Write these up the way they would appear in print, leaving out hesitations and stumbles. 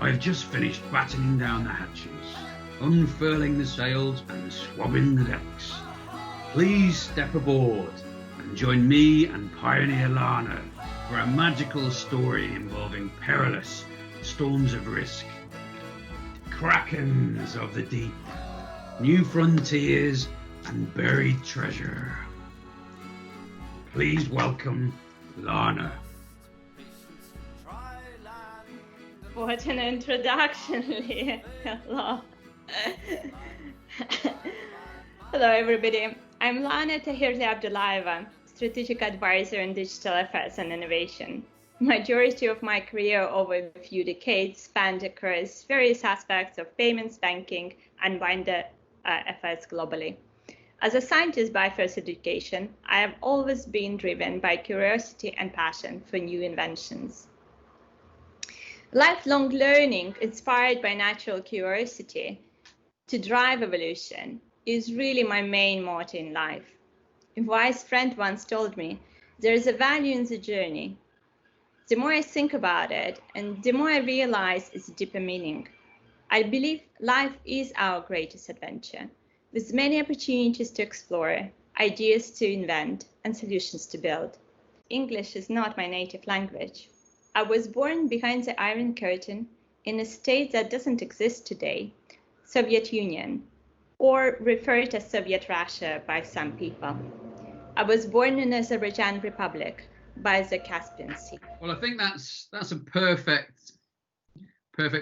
I've just finished battening down the hatches, unfurling the sails and swabbing the decks. Please step aboard and join me and pioneer Lana for a magical story involving perilous storms of risk, krakens of the deep, new frontiers and buried treasure. Please welcome Lana. What an introduction, Lee. Hello. Hello, everybody. I'm Lana Abdullayeva, Strategic Advisor in Digital Affairs and Innovation. Majority of my career over a few decades spanned across various aspects of payments, banking, and wider affairs globally. As a scientist by first education, I have always been driven by curiosity and passion for new inventions. Lifelong learning, inspired by natural curiosity to drive evolution, is really my main motto in life. A wise friend once told me, there is a value in the journey. The more I think about it, and the more I realize its deeper meaning. I believe life is our greatest adventure, with many opportunities to explore, ideas to invent, and solutions to build. English is not my native language. I was born behind the Iron Curtain in a state that doesn't exist today, Soviet Union, or referred as Soviet Russia by some people. I was born in Azerbaijan Republic by the Caspian Sea. Well, I think that's a perfect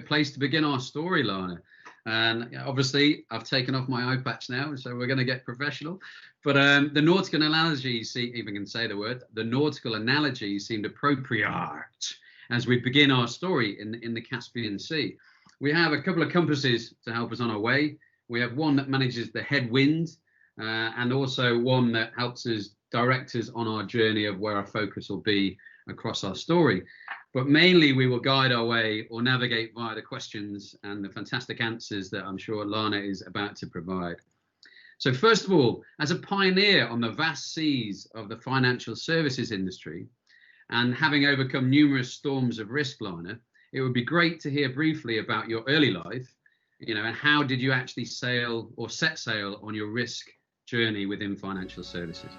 place to begin our story, Lana. And obviously, I've taken off my eye patch now, so we're going to get professional. But the nautical analogy, even can say the word, the nautical analogy seemed appropriate as we begin our story in the Caspian Sea. We have a couple of compasses to help us on our way. We have one that manages the headwind, and also one that helps us direct us on our journey of where our focus will be across our story. But mainly we will guide our way or navigate via the questions and the fantastic answers that I'm sure Lana is about to provide. So first of all, as a pioneer on the vast seas of the financial services industry, and having overcome numerous storms of risk, Lana, it would be great to hear briefly about your early life, and how did you actually sail or set sail on your risk journey within financial services?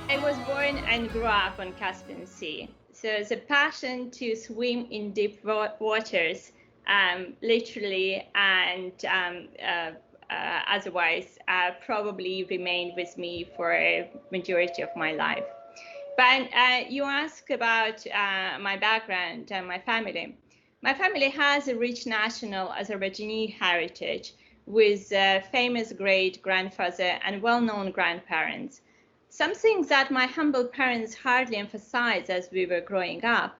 I was born and grew up on Caspian Sea. So the passion to swim in deep waters, literally and otherwise, probably remained with me for a majority of my life. But you ask about my background and my family. My family has a rich national Azerbaijani heritage with a famous great-grandfather and well-known grandparents. Something that my humble parents hardly emphasized as we were growing up.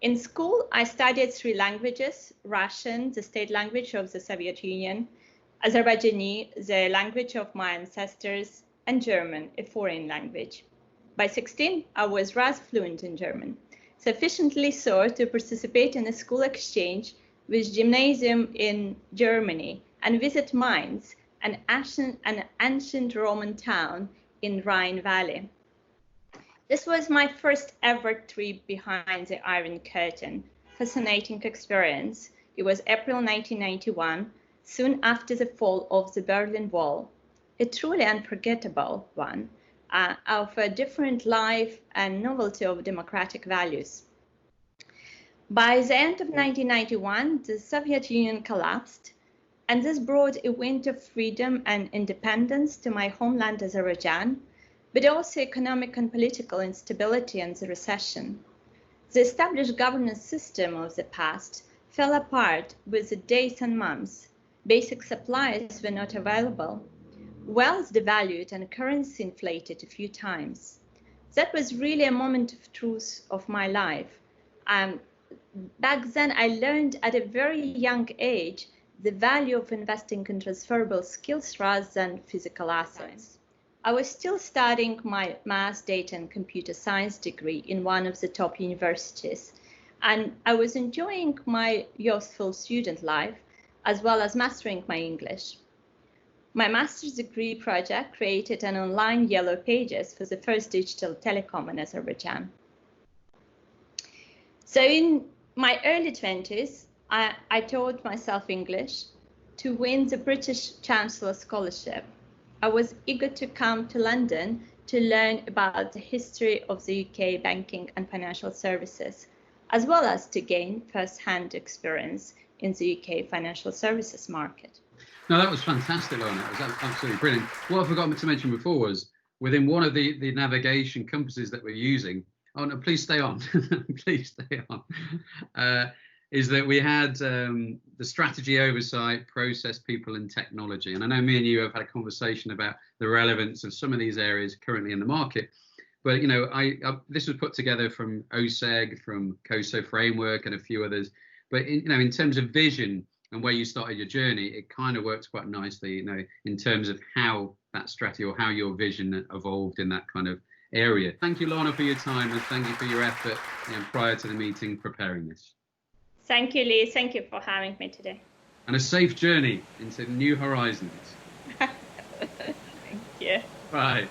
In school, I studied 3 languages: Russian, the state language of the Soviet Union, Azerbaijani, the language of my ancestors, and German, a foreign language. By 16, I was rather fluent in German, sufficiently so to participate in a school exchange with gymnasium in Germany and visit Mainz, an ancient Roman town in Rhine Valley. This was my first ever trip behind the Iron Curtain. Fascinating experience. It was April 1991, soon after the fall of the Berlin Wall. A truly unforgettable one, of a different life and novelty of democratic values. By the end of 1991, the Soviet Union collapsed, and this brought a wind of freedom and independence to my homeland Azerbaijan, but also economic and political instability and the recession. The established governance system of the past fell apart with the days and months. Basic supplies were not available. Wealth devalued and currency inflated a few times. That was really a moment of truth of my life. Back then, I learned at a very young age the value of investing in transferable skills rather than physical assets. I was still studying my math, data, and computer science degree in one of the top universities, and I was enjoying my youthful student life as well as mastering my English. My master's degree project created an online yellow pages for the first digital telecom in Azerbaijan. So in my early 20s, I taught myself English to win the British Chancellor Scholarship. I was eager to come to London to learn about the history of the UK banking and financial services, as well as to gain first-hand experience in the UK financial services market. No, that was fantastic, Lana. That was absolutely brilliant. What I forgot to mention before was within one of the navigation compasses that we're using. Oh no, please stay on. Please stay on. Is that we had the strategy, oversight, process, people, and technology. And I know me and you have had a conversation about the relevance of some of these areas currently in the market. But you know, this was put together from OSEG, from COSO framework, and a few others. But in terms of vision and where you started your journey, it kind of works quite nicely, in terms of how that strategy or how your vision evolved in that kind of area. Thank you, Lana, for your time, and thank you for your effort prior to the meeting preparing this. Thank you, Lee. Thank you for having me today. And a safe journey into new horizons. Thank you. Bye.